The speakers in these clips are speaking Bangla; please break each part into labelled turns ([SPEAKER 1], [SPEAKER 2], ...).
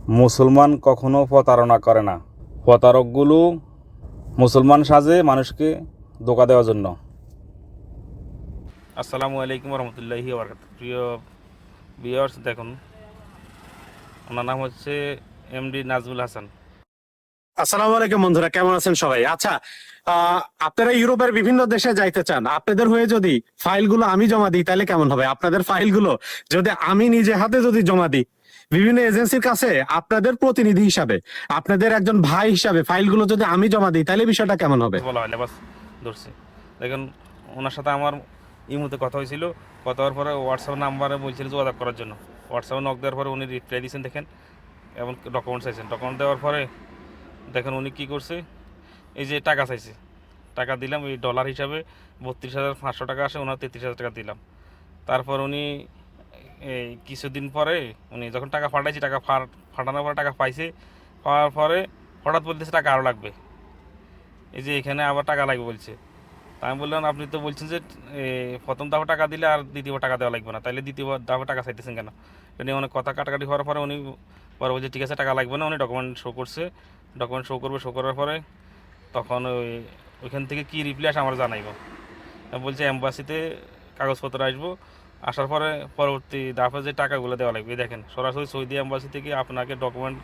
[SPEAKER 1] মুসলমান কখনো প্রতারণা করে না। প্রতারকগুলো মুসলমান সাজে মানুষকে ধোঁকা দেওয়ার জন্য। আসসালামু আলাইকুম রহমতুল্লাহি ওয়াবারাকাতুহু। প্রিয় ভিউয়ার্স, দেখুন, ওনার নাম হচ্ছে এমডি নাজমুল হাসান।
[SPEAKER 2] আসসালামু আলাইকুম বন্ধুরা, কেমন আছেন সবাই? আচ্ছা, আপনারা ইউরোপের বিভিন্ন দেশে যাইতে চান, আপনাদের হয়ে যদি ফাইলগুলো আমি জমা দিই তাহলে কেমন হবে? আপনাদের ফাইলগুলো যদি আমি নিজে হাতে যদি জমা দিই বিভিন্ন এজেন্সির কাছে আপনাদের প্রতিনিধি হিসাবে, আপনাদের একজন ভাই হিসাবে ফাইলগুলো যদি আমি জমা দিই তাহলে বিষয়টা কেমন হবে?
[SPEAKER 1] বলা হয় না, বাস ধরছি। দেখুন, ওনার সাথে আমার ইমুতে কথা হয়েছিল। কথা হওয়ার পরে হোয়াটসঅ্যাপ নাম্বারে বলছিল যোগাযোগ করার জন্য। হোয়াটসঅ্যাপে নক দেওয়ার পরে উনি রিপ্লাই দিয়েছেন, দেখেন, এবং ডকুমেন্টস চাইছেন। ডকুমেন্ট দেওয়ার পরে দেখেন উনি কী করছে, এই যে টাকা চাইছে, টাকা দিলাম। এই ডলার হিসাবে 32,500 টাকা আসে, ওনার 33,000 টাকা দিলাম। তারপর উনি এই কিছুদিন পরে উনি যখন টাকা পাঠাইছি, টাকা পাঠানোর পরে টাকা পাইছে। পাওয়ার পরে হঠাৎ বলতেছে টাকা আরও লাগবে। এই যে এখানে আবার টাকা লাগবে বলছে। তা আমি বললাম, আপনি তো বলছেন যে প্রথম দাফে টাকা দিলে আর দ্বিতীয়বার টাকা দেওয়া লাগবে না, তাহলে দ্বিতীয় দাফে টাকা চাইতেছেন কেন? এটা নিয়ে অনেক কথা কাটাকাটি হওয়ার পরে উনি পরে বলছে ঠিক আছে, টাকা লাগবে না। উনি ডকুমেন্ট শো করছে, ডকুমেন্ট শো করবে। শো করার পরে তখন ওইখান থেকে কী রিপ্লাই আসে আমার জানাইব। বলছে অ্যাম্বাসিতে কাগজপত্র আসবো, আসার পরে পরবর্তী দাফে যে টাকাগুলো দেওয়া লাগবে। দেখেন, সরাসরি সৌদি অ্যাম্বাসি থেকে আপনাকে ডকুমেন্ট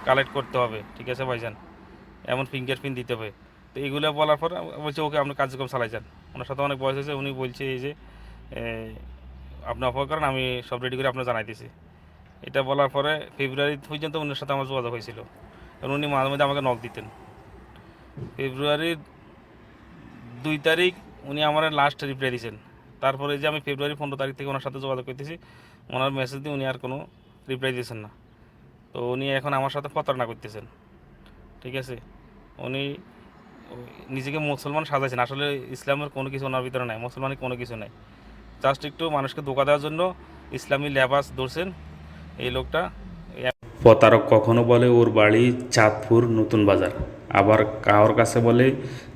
[SPEAKER 1] কালেক্ট করতে হবে, ঠিক আছে ভাইজান, এমন ফিঙ্গারপ্রিন্ট দিতে হবে। তো এইগুলো বলার পর বলছে ওকে, আপনি কার্যক্রম চালাই যান। ওনার সাথে অনেক বয়স হয়েছে। উনি বলছে এই যে আপনি অপেক্ষা করেন, আমি সব রেডি করে আপনার জানাইতেছি। এটা বলার পরে ফেব্রুয়ারি পর্যন্ত ওনার সাথে আমার যোগাযোগ হয়েছিল, এবং উনি মাঝে মধ্যে আমাকে নক দিতেন। ফেব্রুয়ারির 2 তারিখ উনি আমার লাস্ট রিপ্লাই দিয়েছেন। তারপরে যে আমি ফেব্রুয়ারি 15 তারিখ থেকে ওনার সাথে যোগাযোগ করতেছি, ওনার মেসেজ দিয়ে উনি আর কোনো রিপ্লাই দিয়েছেন না। তো উনি এখন আমার সাথে প্রতারণা করতেছেন, ঠিক আছে। উনি নিজেকে মুসলমান সাজাইছেন, আসলে ইসলামের কোনো কিছু ওনার ভিতরে নাই, মুসলমানের কোনো কিছু নাই। জাস্ট একটু মানুষকে ধোঁকা দেওয়ার জন্য ইসলামী লেবাস ধরছেন এই লোকটা। প্রতারক কখনো বলে ওর বাড়ি চাঁদপুর নতুন বাজার, আবার কারোর কাছে বলে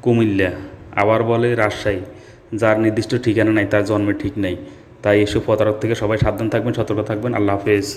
[SPEAKER 1] কুমিল্লা, আবার বলে রাজশাহী। যার নির্দিষ্ট ঠিকানা নাই, তার জন্মের ঠিক নেই। তাই এসব প্রতারক থেকে সবাই সাবধান থাকবেন, সতর্ক থাকবেন। আল্লাহ হাফেজ।